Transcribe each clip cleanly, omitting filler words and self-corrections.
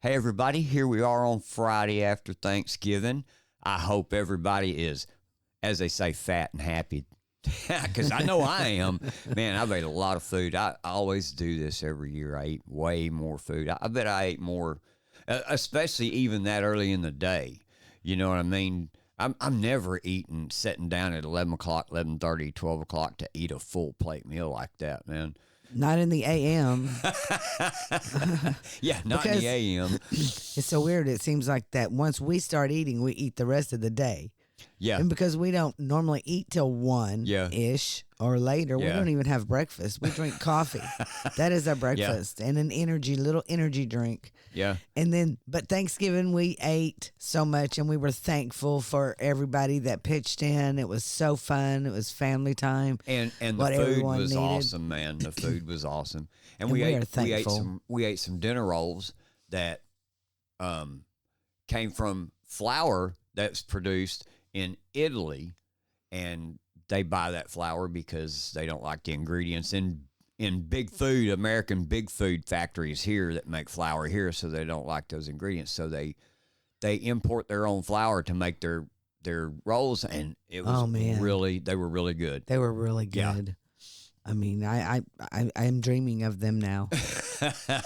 Hey, everybody, here we are on Friday after Thanksgiving. I hope everybody is, as they say, fat and happy, because I know I am. Man, I've ate a lot of food. I always do this every year. I eat way more food. I bet I ate more, especially even that early in the day. You know what I mean? I'm never sitting down at 11 o'clock, 11:30, 12 o'clock to eat a full plate meal like that, man. Not in the AM. Yeah, not in the AM. It's so weird. It seems like that once we start eating, we eat the rest of the day. Yeah. And because we don't normally eat till 1-ish or later, we don't even have breakfast. We drink coffee. That is our breakfast. And an little energy drink. Yeah. And then, but Thanksgiving, we ate so much and we were thankful for everybody that pitched in. It was so fun. It was family time. And the food was awesome, man. The food was awesome. And we ate some dinner rolls that came from flour that's produced in Italy, and they buy that flour because they don't like the ingredients in big food, American big food factories here that make flour here, so they don't like those ingredients. So they import their own flour to make their rolls, and it was they were really good. They were really good. Yeah. I mean, I'm dreaming of them now.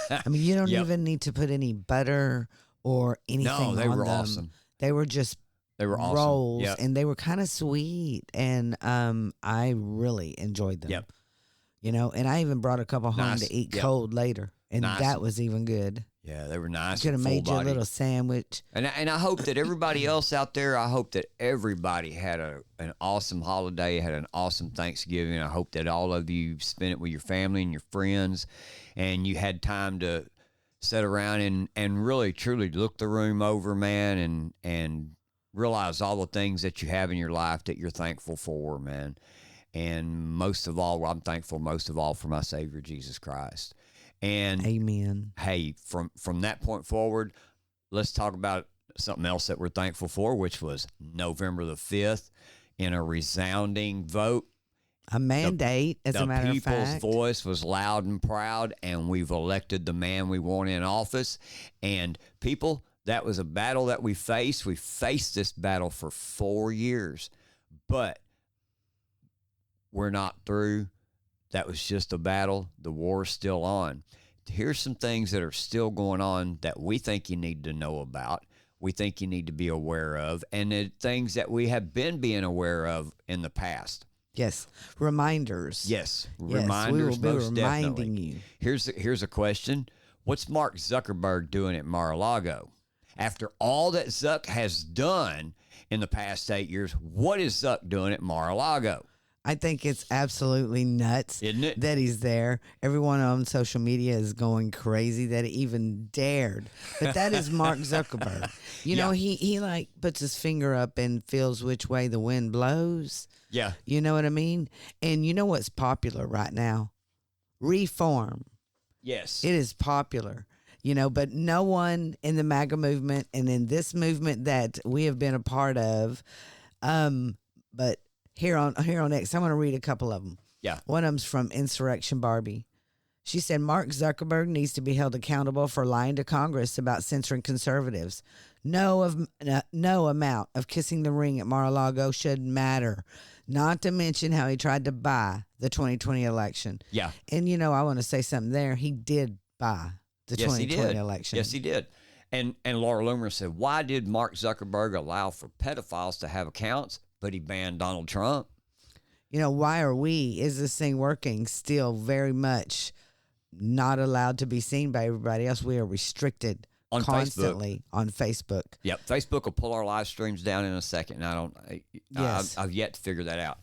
I mean, you don't even need to put any butter or anything on them. No, they were awesome. They were just awesome. Rolls, and they were kind of sweet, and I really enjoyed them. Yep. You know, and I even brought a couple home to eat cold later, and that was even good. Yeah, they were nice. Could have made you a little sandwich. And I hope that everybody else out there, I hope that everybody had an awesome holiday, had an awesome Thanksgiving. I hope that all of you spent it with your family and your friends, and you had time to sit around and really, truly look the room over, man, and realize all the things that you have in your life that you're thankful for, man. And most of all, I'm thankful most of all for my Savior, Jesus Christ. And amen. Hey, from that point forward, let's talk about something else that we're thankful for, which was November the 5th in a resounding vote. A mandate, as a matter of fact. The people's voice was loud and proud, and we've elected the man we want in office. And people, that was a battle that we faced. We faced this battle for 4 years, but we're not through. That was just a battle. The war's still on. Here's some things that are still going on that we think you need to know about. We think you need to be aware of, and things that we have been being aware of in the past. Yes, reminders. Yes, reminders. We will be reminding definitely. you. Here's a question. What's Mark Zuckerberg doing at Mar-A-Lago? After all that Zuck has done in the past 8 years, what is Zuck doing at Mar-A-Lago? I think it's absolutely nuts, isn't it, that he's there. Everyone on social media is going crazy that he even dared. But that is Mark Zuckerberg. You know, he like puts his finger up and feels which way the wind blows. Yeah. You know what I mean? And you know what's popular right now? Reform. Yes. It is popular. You know, but no one in the MAGA movement and in this movement that we have been a part of, but here on X, I'm going to read a couple of them. Yeah. One of them's from Insurrection Barbie. She said, Mark Zuckerberg needs to be held accountable for lying to Congress about censoring conservatives. No amount of kissing the ring at Mar-A-Lago should matter, not to mention how he tried to buy the 2020 election. Yeah. And, you know, I want to say something there. He did buy the 2020 election. Yes, he did. And Laura Loomer said, why did Mark Zuckerberg allow for pedophiles to have accounts, but he banned Donald Trump? You know, why is this thing working still very much not allowed to be seen by everybody else? We are restricted on constantly Facebook. On Facebook. Yep. Facebook will pull our live streams down in a second. And I've yet to figure that out.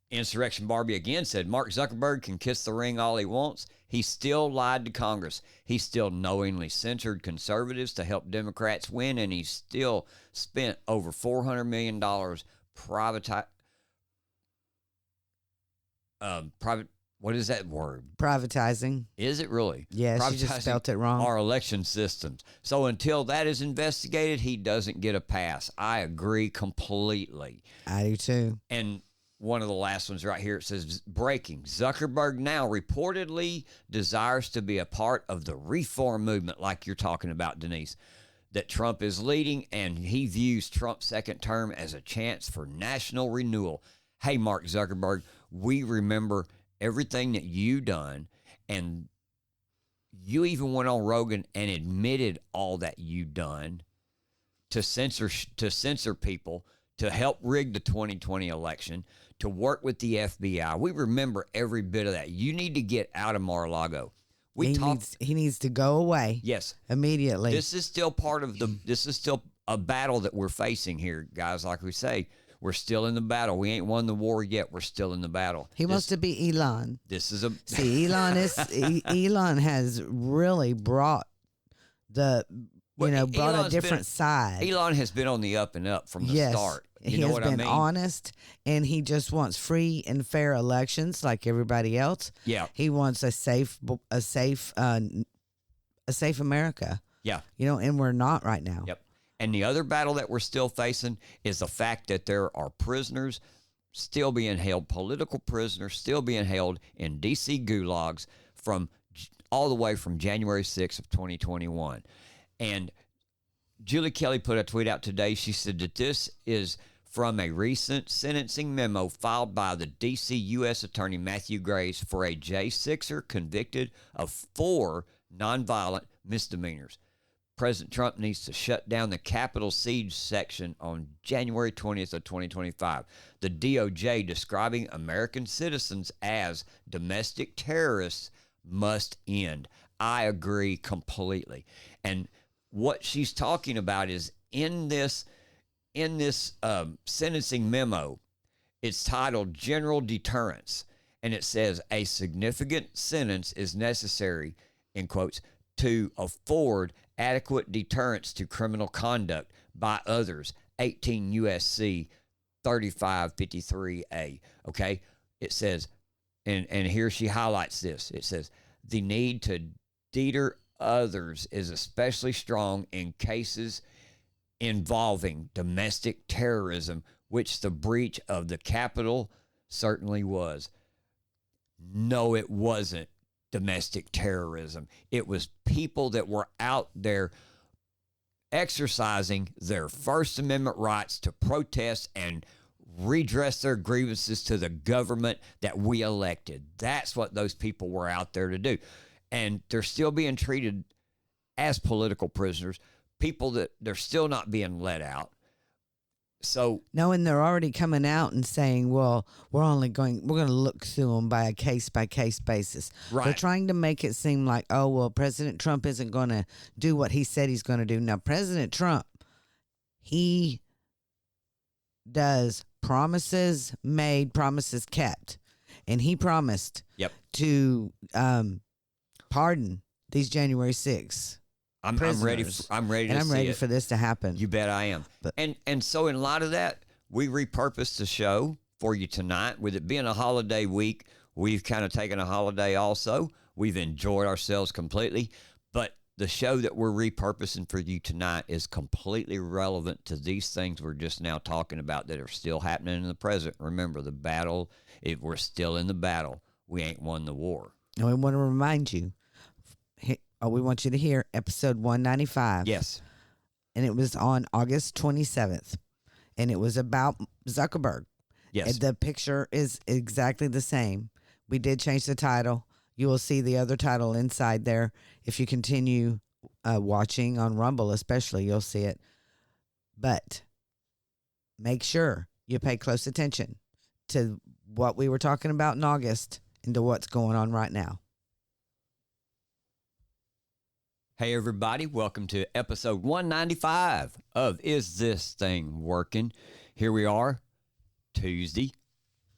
Insurrection Barbie again said, Mark Zuckerberg can kiss the ring all he wants. He still lied to Congress. He still knowingly censored conservatives to help Democrats win, and he still spent over $400 million what is that word? Privatizing. Is it really? Yes, you just spelled it wrong. Our election systems. So until that is investigated, he doesn't get a pass. I agree completely. I do too. And one of the last ones right here. It says, breaking. Zuckerberg now reportedly desires to be a part of the reform movement, like you're talking about, Denise, that Trump is leading, and he views Trump's second term as a chance for national renewal. Hey, Mark Zuckerberg, we remember everything that you done, and you even went on Rogan and admitted all that you done to censor people, to help rig the 2020 election, to work with the FBI. We remember every bit of that. You need to get out of Mar-A-Lago. He needs to go away. Yes. Immediately. This is still this is still a battle that we're facing here, guys. Like we say, we're still in the battle. We ain't won the war yet. We're still in the battle. He wants to be Elon. This is a See, Elon has really brought brought a different side. Elon has been on the up and up from the start. He has been honest, and he just wants free and fair elections like everybody else. Yeah. He wants a safe America. Yeah. And we're not right now. Yep. And the other battle that we're still facing is the fact that there are prisoners still being held, political prisoners still being held in D.C. gulags all the way from January 6th of 2021. And Julie Kelly put a tweet out today. She said that this is from a recent sentencing memo filed by the D.C. U.S. Attorney Matthew Graves for a J6er convicted of 4 nonviolent misdemeanors. President Trump needs to shut down the Capitol siege section on January 20th of 2025. The DOJ describing American citizens as domestic terrorists must end. I agree completely. And what she's talking about is in this sentencing memo, it's titled General Deterrence, and it says a significant sentence is necessary, in quotes, to afford adequate deterrence to criminal conduct by others, 18 U.S.C. 3553A. Okay? It says, and here she highlights this. It says, the need to deter others is especially strong in cases involving domestic terrorism, which the breach of the Capitol certainly was. No, it wasn't domestic terrorism. It was people that were out there exercising their First Amendment rights to protest and redress their grievances to the government that we elected. That's what those people were out there to do. And they're still being treated as political prisoners, people that they're still not being let out. So no, and they're already coming out and saying, well, we're going to look through them by a case-by-case basis. Right. They're trying to make it seem like, oh, well, President Trump isn't going to do what he said he's going to do. Now, President Trump, he does promises made, promises kept. And he promised to pardon these January 6th. I'm ready. I'm ready for this to happen. You bet I am. But, and so in light of that, we repurposed the show for you tonight. With it being a holiday week, we've kind of taken a holiday also. We've enjoyed ourselves completely. But the show that we're repurposing for you tonight is completely relevant to these things we're just now talking about that are still happening in the present. Remember, the battle, if we're still in the battle, we ain't won the war. And we want to remind you, we want you to hear episode 195. Yes. And it was on August 27th. And it was about Zuckerberg. Yes. And the picture is exactly the same. We did change the title. You will see the other title inside there. If you continue watching on Rumble especially, you'll see it. But make sure you pay close attention to what we were talking about in August and to what's going on right now. Hey, everybody. Welcome to episode 195 of Is This Thing Working? Here we are, Tuesday,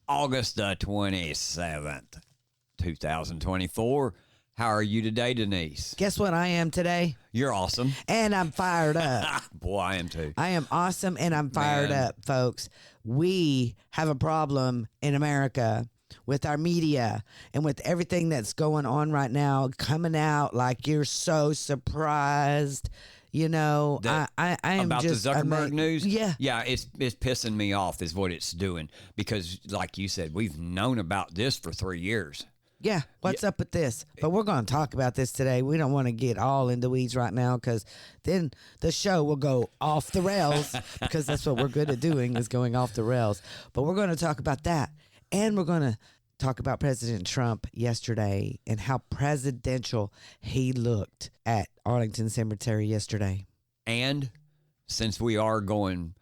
August the 27th, 2024. How are you today, Denise? Guess what I am today? You're awesome. And I'm fired up. Boy, I am too. I am awesome and I'm fired up, folks. We have a problem in America with our media and with everything that's going on right now, coming out like you're so surprised. You know, I am about just the Zuckerberg news. Yeah. It's pissing me off is what it's doing, because like you said, we've known about this for 3 years. Yeah, what's up with this? But we're going to talk about this today. We don't want to get all in the weeds right now, because then the show will go off the rails, because that's what we're good at doing, is going off the rails. But we're going to talk about that, and we're going to talk about President Trump yesterday and how presidential he looked at Arlington Cemetery yesterday. And since we are going,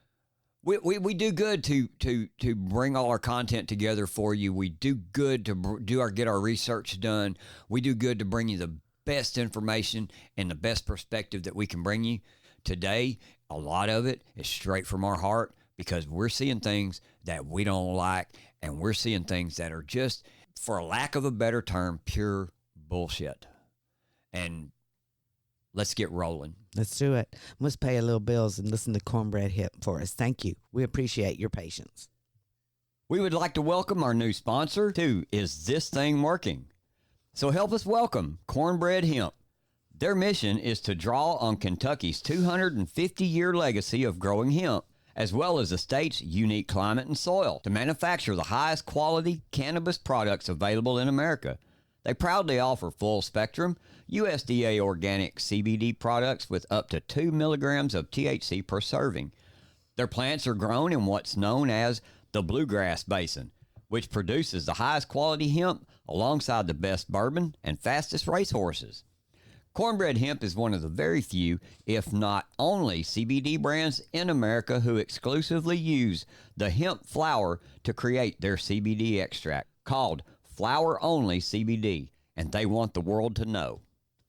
we do good to bring all our content together for you. We do good to get our research done. We do good to bring you the best information and the best perspective that we can bring you. Today, a lot of it is straight from our heart, because we're seeing things that we don't like, and we're seeing things that are just, for a lack of a better term, pure bullshit. And let's get rolling. Let's do it. Let's pay a little bills and listen to Cornbread Hemp for us. Thank you. We appreciate your patience. We would like to welcome our new sponsor to Is This Thing Working? So help us welcome Cornbread Hemp. Their mission is to draw on Kentucky's 250-year legacy of growing hemp, as well as the state's unique climate and soil, to manufacture the highest quality cannabis products available in America. They proudly offer full-spectrum, USDA organic CBD products with up to 2 milligrams of THC per serving. Their plants are grown in what's known as the Bluegrass Basin, which produces the highest quality hemp alongside the best bourbon and fastest racehorses. Cornbread Hemp is one of the very few, if not only, CBD brands in America who exclusively use the hemp flower to create their CBD extract, called Flower Only CBD, and they want the world to know.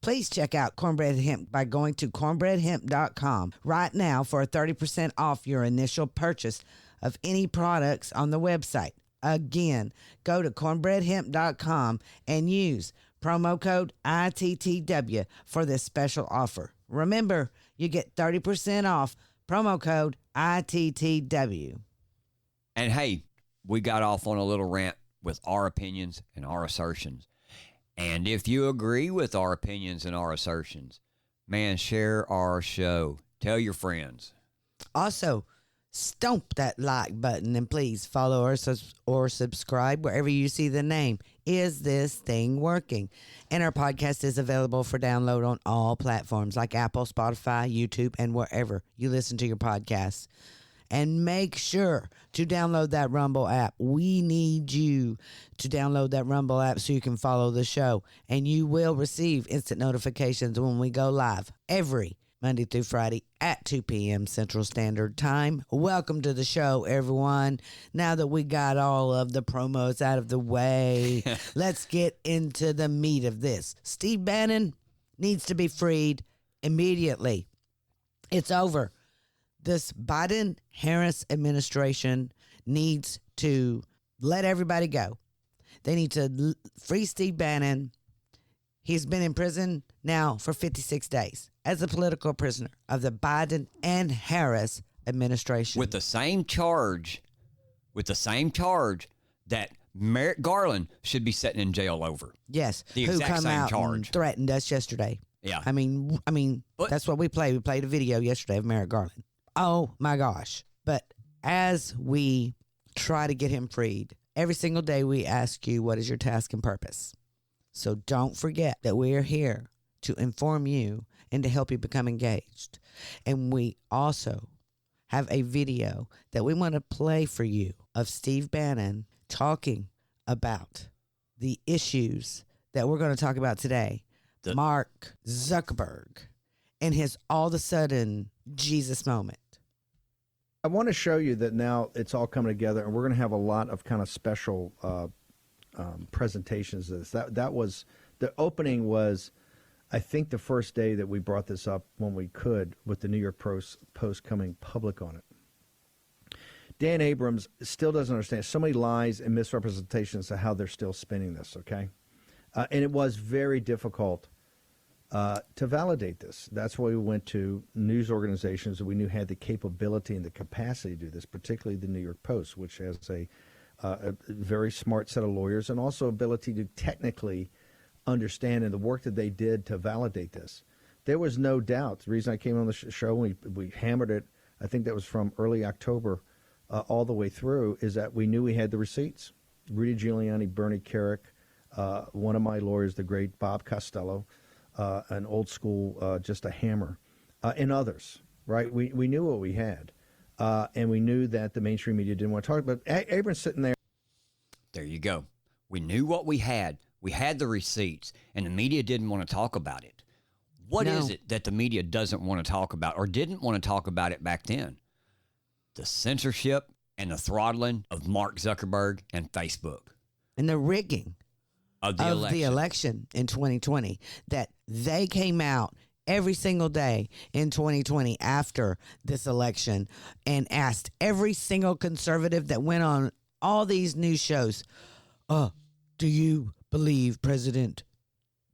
Please check out Cornbread Hemp by going to cornbreadhemp.com right now for a 30% off your initial purchase of any products on the website. Again, go to cornbreadhemp.com and use promo code ITTW for this special offer. Remember, you get 30% off, promo code ITTW. And hey, we got off on a little rant with our opinions and our assertions. And if you agree with our opinions and our assertions, man, share our show. Tell your friends. Also, stomp that like button, and please follow or subscribe wherever you see the name Is This Thing Working? And our podcast is available for download on all platforms like Apple, Spotify, YouTube, and wherever you listen to your podcasts. And make sure to download that Rumble app. We need you to download that Rumble app so you can follow the show. And you will receive instant notifications when we go live every Monday through Friday at 2 p.m. Central Standard Time. Welcome to the show, everyone. Now that we got all of the promos out of the way, let's get into the meat of this. Steve Bannon needs to be freed immediately. It's over. This Biden-Harris administration needs to let everybody go. They need to free Steve Bannon. He's been in prison now for 56 days as a political prisoner of the Biden and Harris administration. With the same charge that Merrick Garland should be sitting in jail over. Yes. The who exact come same out charge. and threatened us yesterday. Yeah. I mean, but that's what we played. We played a video yesterday of Merrick Garland. Oh my gosh. But as we try to get him freed, every single day we ask you, what is your task and purpose? So don't forget that we are here to inform you and to help you become engaged. And we also have a video that we want to play for you of Steve Bannon talking about the issues that we're going to talk about today. Mark Zuckerberg and his all of a sudden Jesus moment. I want to show you that now it's all coming together, and we're going to have a lot of kind of special presentations of this. That was, the opening was, I think, the first day that we brought this up when we could, with the New York Post coming public on it. Dan Abrams still doesn't understand so many lies and misrepresentations of how they're still spinning this, okay? And it was very difficult to validate this. That's why we went to news organizations that we knew had the capability and the capacity to do this, particularly the New York Post, which has a very smart set of lawyers and also ability to technically understand, and the work that they did to validate this. there was no doubt. The reason I came on the show, we hammered it, I think that was from early October all the way through, is that we knew we had the receipts. Rudy Giuliani, Bernie Kerik, one of my lawyers, the great Bob Costello, an old school, just a hammer, and others, right? We knew what we had. And we knew that the mainstream media didn't want to talk about it. But Abrams sitting there. There you go. We knew what we had. We had the receipts, and the media didn't want to talk about it. What is it that the media doesn't want to talk about or didn't want to talk about it back then? The censorship and the throttling of Mark Zuckerberg and Facebook. And the rigging of the election in 2020, that they came out every single day in 2020 after this election and asked every single conservative that went on all these news shows, do you believe President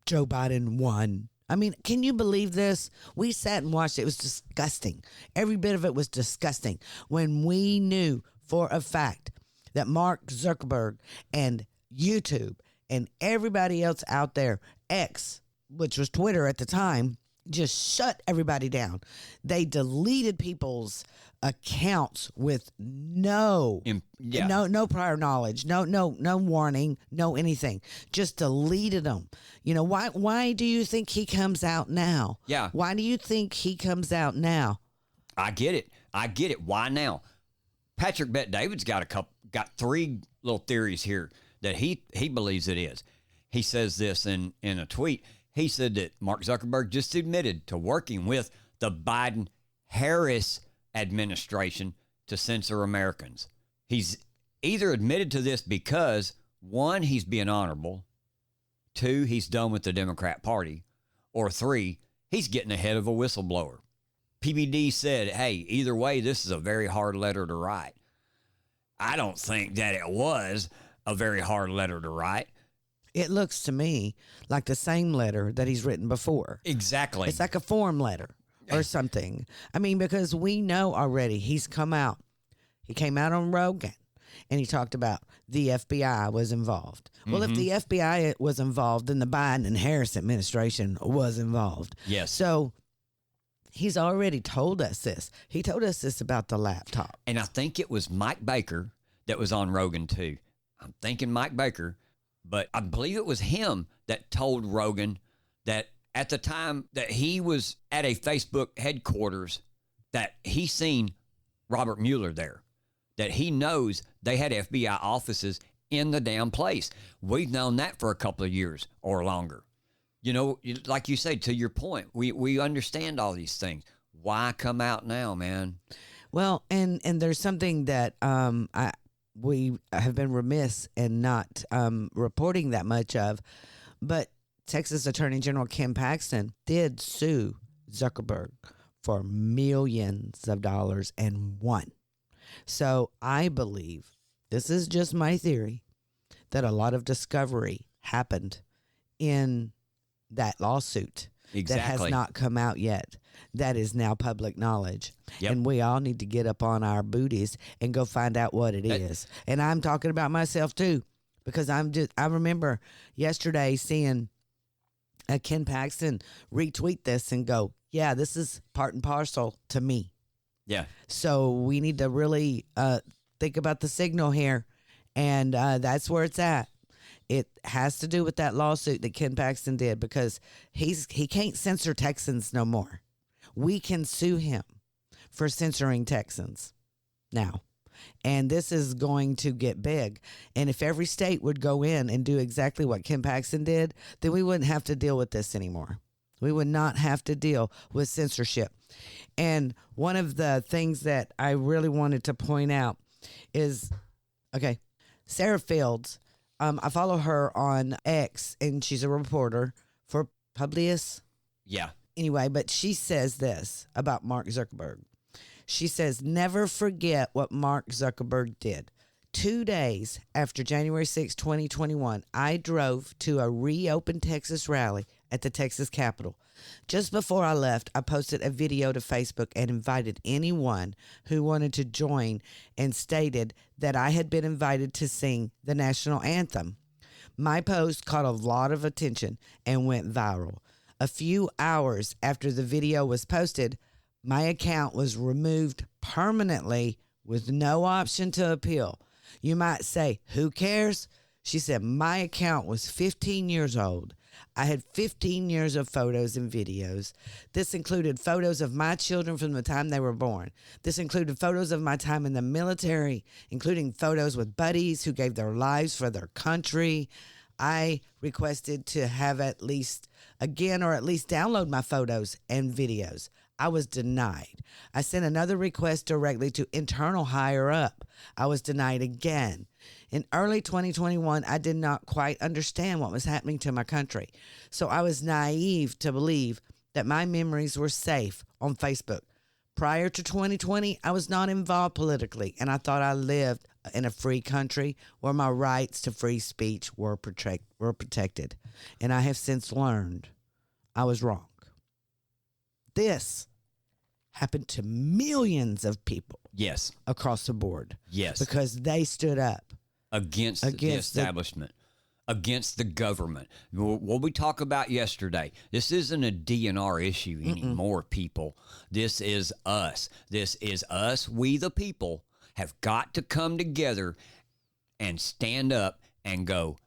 Joe Biden won? I mean, can you believe this? We sat and watched it. It was disgusting. Every bit of it was disgusting when we knew for a fact that Mark Zuckerberg and YouTube and everybody else out there, X, which was Twitter at the time, just shut everybody down. They deleted people's accounts with no prior knowledge, no warning, no anything. Just deleted them. You know, why do you think he comes out now? Yeah. Why do you think he comes out now? I get it. Why now? Patrick Bet-David's got three little theories here that he believes it is. He says this in a tweet. He said that Mark Zuckerberg just admitted to working with the Biden-Harris administration to censor Americans. He's either admitted to this because, one, he's being honorable, two, he's done with the Democrat Party, or three, he's getting ahead of a whistleblower. PBD said, hey, either way, this is a very hard letter to write. I don't think that it was a very hard letter to write. It looks to me like the same letter that he's written before. Exactly. It's like a form letter or something. I mean, because we know already he's come out. He came out on Rogan and he talked about the FBI was involved. Well, if the FBI was involved, then the Biden and Harris administration was involved. Yes. So he's already told us this. He told us this about the laptop. And I think it was Mike Baker that was on Rogan too. I'm thinking Mike Baker. But I believe it was him that told Rogan that at the time that he was at a Facebook headquarters, that he seen Robert Mueller there, that he knows they had FBI offices in the damn place. We've known that for a couple of years or longer. You know, like you say, to your point, we understand all these things. Why come out now, man? Well, and there's something that we have been remiss in not reporting that much of, but Texas Attorney General Ken Paxton did sue Zuckerberg for millions of dollars and won. So I believe, this is just my theory, that a lot of discovery happened in that lawsuit that has not come out yet. That is now public knowledge. Yep. And we all need to get up on our booties and go find out what it is. And I'm talking about myself too, because I remember yesterday seeing Ken Paxton retweet this and go, yeah, this is part and parcel to me. Yeah. So we need to really think about the signal here. And that's where it's at. It has to do with that lawsuit that Ken Paxton did, because he can't censor Texans no more. We can sue him for censoring Texans now. And this is going to get big. And if every state would go in and do exactly what Ken Paxton did, then we wouldn't have to deal with this anymore. We would not have to deal with censorship. And one of the things that I really wanted to point out is, okay, Sarah Fields, I follow her on X, and she's a reporter for Publius. Yeah. Anyway, but she says this about Mark Zuckerberg. She says, never forget what Mark Zuckerberg did. 2 days after January 6, 2021, I drove to a reopened Texas rally at the Texas Capitol. Just before I left, I posted a video to Facebook and invited anyone who wanted to join, and stated that I had been invited to sing the national anthem. My post caught a lot of attention and went viral. A few hours after the video was posted, my account was removed permanently with no option to appeal. You might say, who cares? She said, my account was 15 years old. I had 15 years of photos and videos. This included photos of my children from the time they were born. This included photos of my time in the military, including photos with buddies who gave their lives for their country. I requested to have at least download my photos and videos. I was denied. I sent another request directly to internal higher up. I was denied again. In early 2021, I did not quite understand what was happening to my country. So I was naive to believe that my memories were safe on Facebook. Prior to 2020, I was not involved politically, and I thought I lived in a free country where my rights to free speech were protected. And I have since learned I was wrong. This happened to millions of people. Yes. Across the board. Yes. Because they stood up against the establishment, against the government. What we talked about yesterday, this isn't a DNR issue anymore, people. This is us. This is us. We, the people, have got to come together and stand up and go,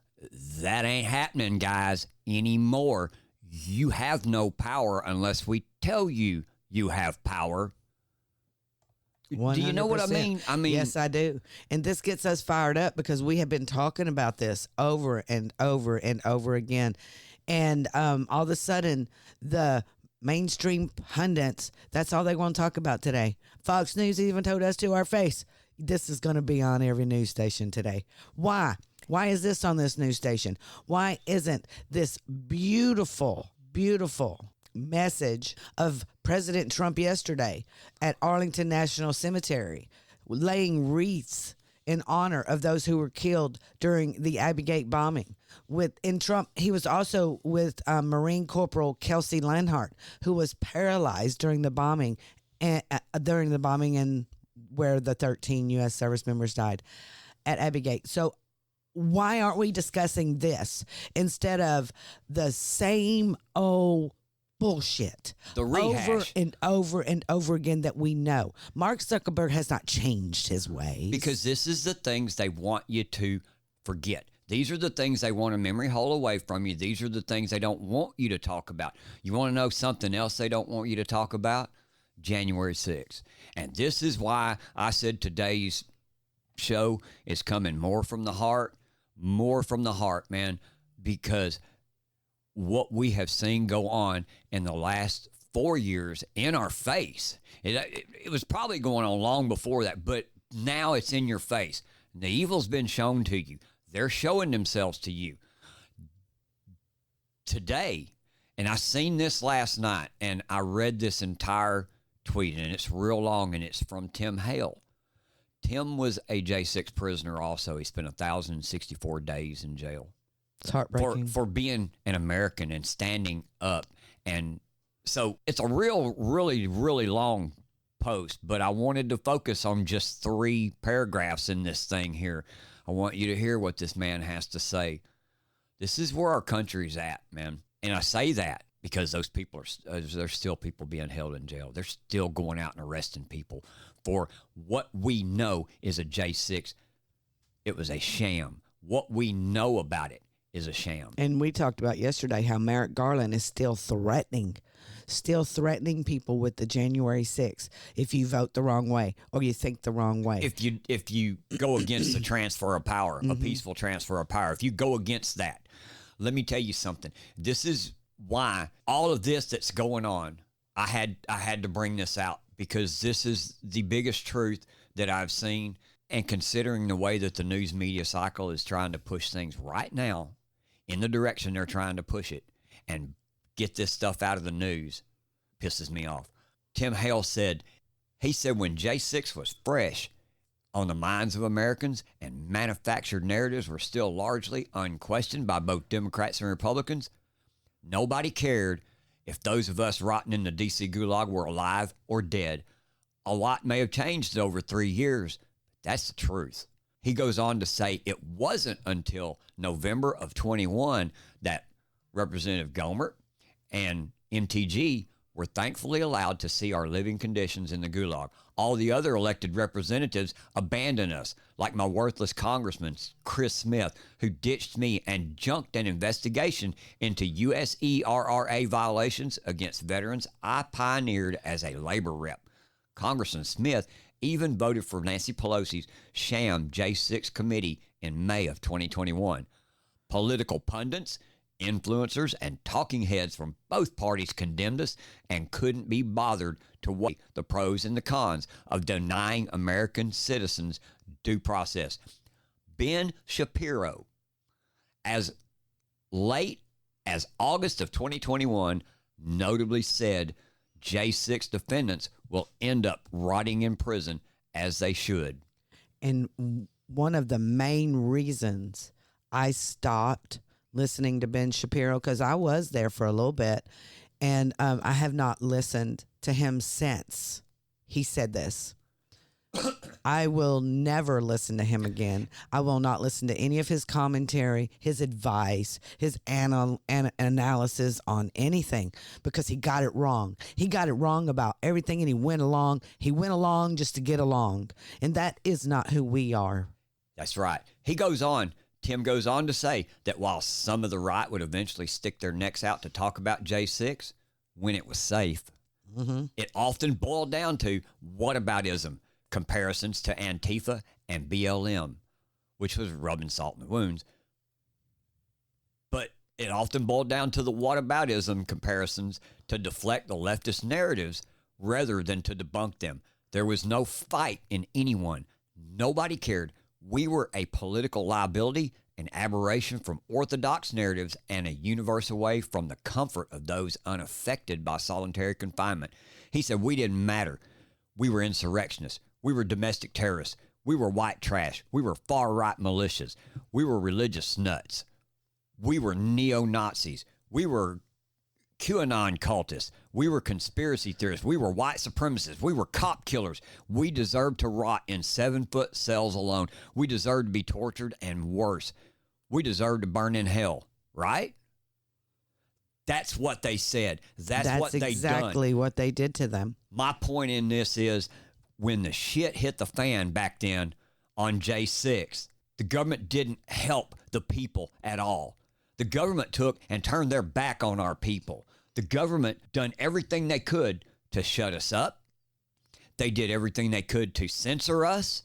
that ain't happening, guys, anymore. You have no power unless we tell you you have power. 100%. Do you know what I mean? Yes, I do. And this gets us fired up because we have been talking about this over and over and over again. And all of a sudden, the mainstream pundits, that's all they want to talk about today. Fox News even told us to our face, this is going to be on every news station today. Why? Why is this on this news station? Why isn't this beautiful, beautiful message of President Trump yesterday at Arlington National Cemetery, laying wreaths in honor of those who were killed during the Abbey Gate bombing? In Trump, he was also with Marine Corporal Kelsey Lenhart, who was paralyzed during the bombing, and where the 13 U.S. service members died at Abbey Gate. So why aren't we discussing this instead of the same old bullshit the rehash over and over and over again that we know? Mark Zuckerberg has not changed his ways. Because this is the things they want you to forget. These are the things they want to memory hole away from you. These are the things they don't want you to talk about. You want to know something else they don't want you to talk about? January 6th. And this is why I said today's show is coming more from the heart, man, because what we have seen go on in the last 4 years in our face, it was probably going on long before that, but now it's in your face. The evil's been shown to you. They're showing themselves to you today. And I seen this last night, and I read this entire tweet, and it's real long, and it's from Tim Hale. Tim was a J6 prisoner also. He spent 1,064 days in jail. It's heartbreaking. For being an American and standing up. And so it's a really, really long post, but I wanted to focus on just 3 paragraphs in this thing here. I want you to hear what this man has to say. This is where our country's at, man. And I say that because those people there's still people being held in jail. They're still going out and arresting people for what we know is a J6. It was a sham. What we know about it is a sham. And we talked about yesterday how Merrick Garland is still threatening people with the January 6th if you vote the wrong way or you think the wrong way. If you go against the transfer of power, a peaceful transfer of power, if you go against that, let me tell you something. This is why all of this that's going on, I had to bring this out because this is the biggest truth that I've seen. And considering the way that the news media cycle is trying to push things right now in the direction they're trying to push it and get this stuff out of the news, pisses me off. Tim Hale said when J6 was fresh on the minds of Americans and manufactured narratives were still largely unquestioned by both Democrats and Republicans, nobody cared if those of us rotting in the D.C. gulag were alive or dead. A lot may have changed over 3 years. That's the truth. He goes on to say it wasn't until November of 21 that Representative Gohmert and MTG were thankfully allowed to see our living conditions in the gulag. All the other elected representatives abandoned us, like my worthless congressman, Chris Smith, who ditched me and junked an investigation into USERRA violations against veterans I pioneered as a labor rep. Congressman Smith even voted for Nancy Pelosi's sham J6 committee in May of 2021. Political pundits, influencers, and talking heads from both parties condemned us and couldn't be bothered to weigh the pros and the cons of denying American citizens due process. Ben Shapiro, as late as August of 2021, notably said J6 defendants will end up rotting in prison, as they should. And one of the main reasons I stopped listening to Ben Shapiro, because I was there for a little bit, and I have not listened to him since he said this. I will never listen to him again. I will not listen to any of his commentary, his advice, his analysis on anything, because he got it wrong. He got it wrong about everything, and he went along. He went along just to get along, and that is not who we are. That's right. Tim goes on to say that while some of the right would eventually stick their necks out to talk about J6 when it was safe, it often boiled down to whataboutism, comparisons to Antifa and BLM, which was rubbing salt in the wounds. But it often boiled down to the whataboutism comparisons to deflect the leftist narratives rather than to debunk them. There was no fight in anyone. Nobody cared. We were a political liability, an aberration from orthodox narratives, and a universe away from the comfort of those unaffected by solitary confinement. He said we didn't matter. We were insurrectionists. We were domestic terrorists. We were white trash. We were far-right militias. We were religious nuts. We were neo-Nazis. We were QAnon cultists. We were conspiracy theorists. We were white supremacists. We were cop killers. We deserved to rot in 7-foot cells alone. We deserved to be tortured, and worse, we deserved to burn in hell, right? That's what they said. That's what they done. Exactly what they did to them. My point in this is, when the shit hit the fan back then on J6, the government didn't help the people at all. The government took and turned their back on our people. The government done everything they could to shut us up. They did everything they could to censor us.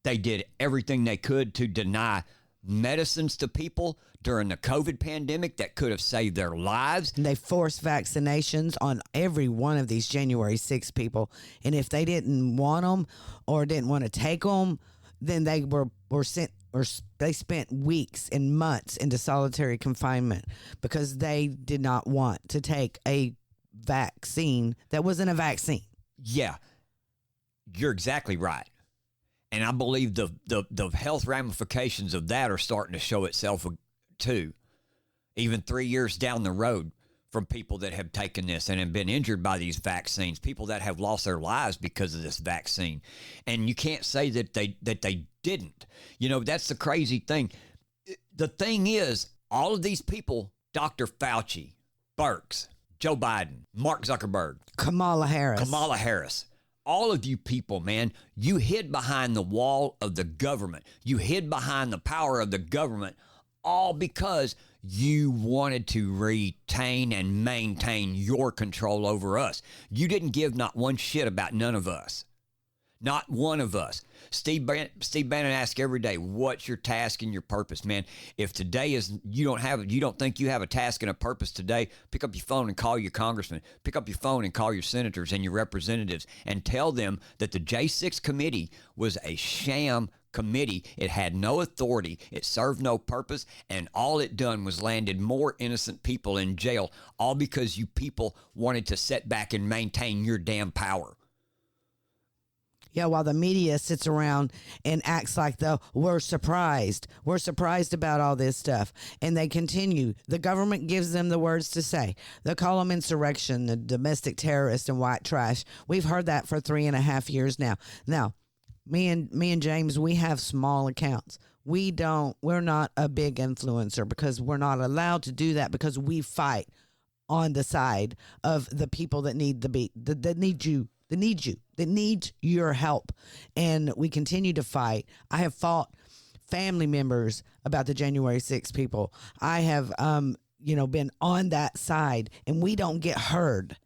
They did everything they could to deny medicines to people during the COVID pandemic that could have saved their lives. They forced vaccinations on every one of these January 6 people. And if they didn't want them or didn't want to take them, then they were sent, or they spent weeks and months into solitary confinement because they did not want to take a vaccine that wasn't a vaccine. Yeah, you're exactly right. And I believe the health ramifications of that are starting to show itself too, even 3 years down the road, from people that have taken this and have been injured by these vaccines, people that have lost their lives because of this vaccine. And you can't say that they didn't. You know, that's the crazy thing. The thing is, all of these people, Dr. Fauci, Birx, Joe Biden, Mark Zuckerberg, Kamala Harris, all of you people, man, you hid behind the wall of the government. You hid behind the power of the government, all because you wanted to retain and maintain your control over us. You didn't give not one shit about none of us. Not one of us. Steve Bannon asks every day, what's your task and your purpose, man? If today is, you don't think you have a task and a purpose today, pick up your phone and call your congressman. Pick up your phone and call your senators and your representatives and tell them that the J6 committee was a sham committee. It had no authority. It served no purpose. And all it done was landed more innocent people in jail, all because you people wanted to sit back and maintain your damn power. Yeah, while the media sits around and acts like we're surprised. We're surprised about all this stuff. And they continue. The government gives them the words to say. They call them insurrection, the domestic terrorist, and white trash. We've heard that for 3.5 years now. Now, me and James, we have small accounts. We're not a big influencer because we're not allowed to do that because we fight on the side of the people that need that need your help. And we continue to fight. I have fought family members about the January 6th people. I have, been on that side, and we don't get heard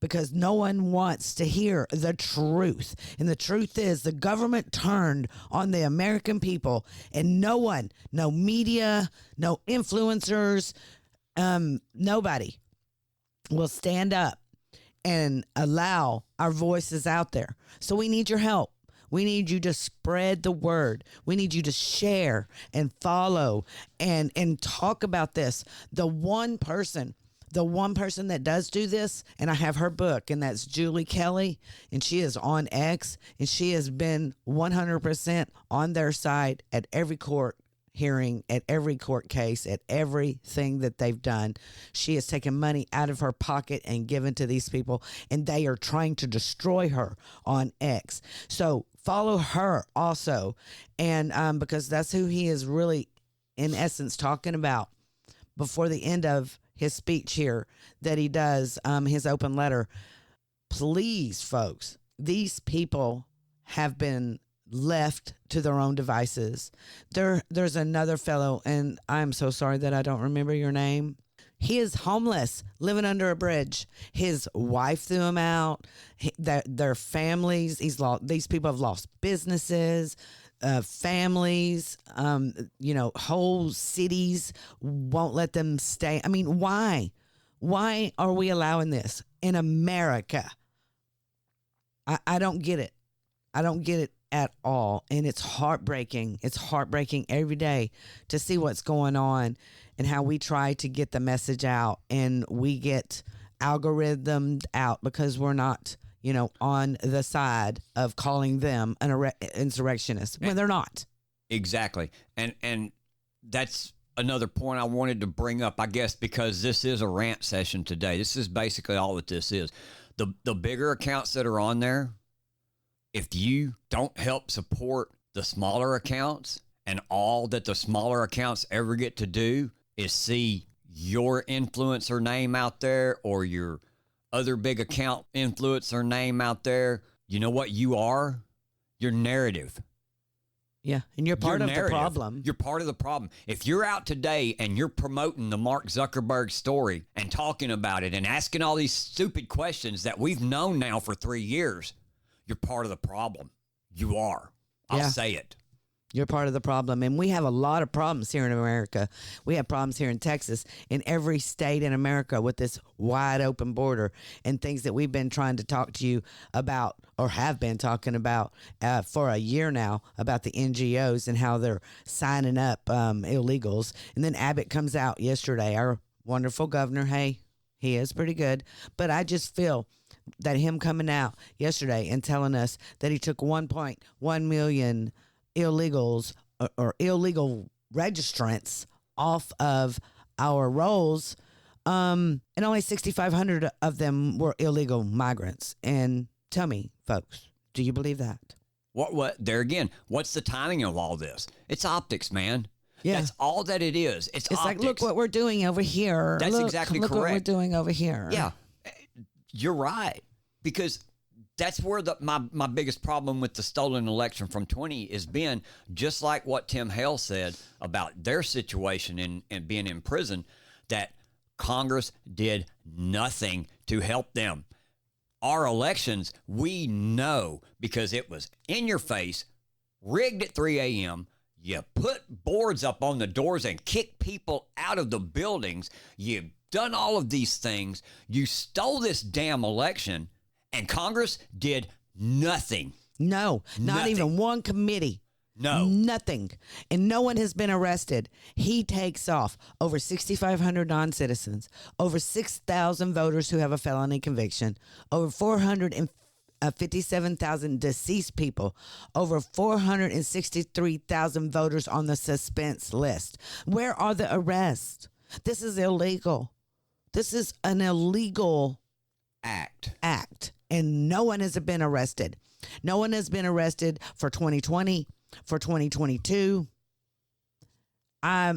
because no one wants to hear the truth. And the truth is the government turned on the American people, and no one, no media, no influencers, nobody will stand up and allow our voices out there. So we need your help. We need you to spread the word. We need you to share and follow and talk about this. The one person that does do this, and I have her book, and that's Julie Kelly, and she is on X, and she has been 100% on their side at every court hearing, at every court case, at everything that they've done. She has taken money out of her pocket and given to these people, and they are trying to destroy her on X. So follow her also, and because that's who he is really, in essence, talking about before the end of his speech here that he does, his open letter. Please, folks, these people have been left to their own devices. There's another fellow, and I'm so sorry that I don't remember your name. He is homeless, living under a bridge. His wife threw him out. Their families, these people have lost businesses, families, whole cities won't let them stay. I mean, why? Why are we allowing this in America? I don't get it. I don't get it at all. And it's heartbreaking. It's heartbreaking every day to see what's going on and how we try to get the message out, and we get algorithmed out because we're not, on the side of calling them an insurrectionist when they're not. Exactly. And that's another point I wanted to bring up, I guess, because this is a rant session today. This is basically all that this is. The bigger accounts that are on there, if you don't help support the smaller accounts, and all that the smaller accounts ever get to do is see your influencer name out there or your other big account influencer name out there, you know what you are? Your narrative. Yeah, and you're part of the problem. You're part of the problem. If you're out today and you're promoting the Mark Zuckerberg story and talking about it and asking all these stupid questions that we've known now for 3 years, you're part of the problem. You are. I'll say it. You're part of the problem. And we have a lot of problems here in America. We have problems here in Texas, in every state in America, with this wide open border and things that we've been trying to talk to you about, or have been talking about for a year now, about the NGOs and how they're signing up illegals. And then Abbott comes out yesterday, our wonderful governor. Hey, he is pretty good. But I just feel that him coming out yesterday and telling us that he took 1.1 million illegals or illegal registrants off of our rolls, and only 6,500 of them were illegal migrants. And tell me, folks, do you believe that? What? There again, what's the timing of all this? It's optics, man. Yeah. That's all that it is. It's optics. Like, look what we're doing over here. That's exactly correct. Look what we're doing over here. Yeah, you're right. Because that's where my biggest problem with the stolen election from 20 has been, just like what Tim Hale said about their situation and being in prison, that Congress did nothing to help them. Our elections, we know, because it was in your face, rigged at 3 a.m., you put boards up on the doors and kicked people out of the buildings. You've done all of these things. You stole this damn election, and Congress did nothing. No, not even one committee. No. Nothing. And no one has been arrested. He takes off over 6,500 non-citizens, over 6,000 voters who have a felony conviction, over 457,000 deceased people, over 463,000 voters on the suspense list. Where are the arrests? This is illegal. This is an illegal act. And no one has been arrested. No one has been arrested for 2020, for 2022. I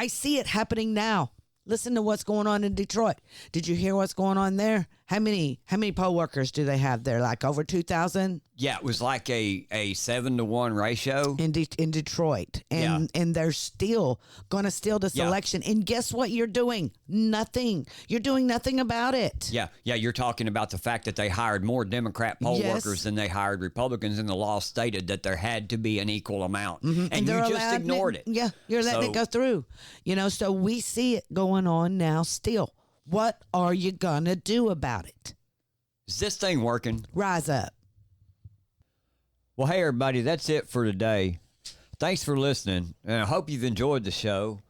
see it happening now. Listen to what's going on in Detroit. Did you hear what's going on there? How many poll workers do they have there? Like over 2,000? Yeah, it was like a 7-to-1 ratio. In Detroit. And they're still going to steal this election. And guess what you're doing? Nothing. You're doing nothing about it. Yeah, you're talking about the fact that they hired more Democrat poll workers than they hired Republicans, and the law stated that there had to be an equal amount. Mm-hmm. And you just ignored it. Yeah, you're letting it go through. So we see it going on now still. What are you going to do about it? Is this thing working? Rise up. Well, hey, everybody, that's it for today. Thanks for listening, and I hope you've enjoyed the show.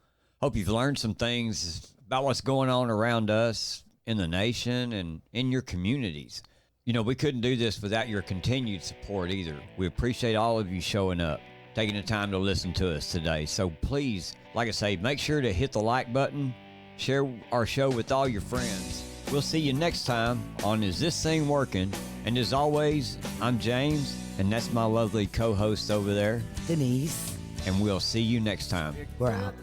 Hope you've learned some things about what's going on around us in the nation and in your communities. We couldn't do this without your continued support either. We appreciate all of you showing up, taking the time to listen to us today. So please, like I say, make sure to hit the like button, share our show with all your friends. We'll see you next time on Is This Thing Working? And as always, I'm James, and that's my lovely co-host over there, Denise. and we'll see you next time. We're out.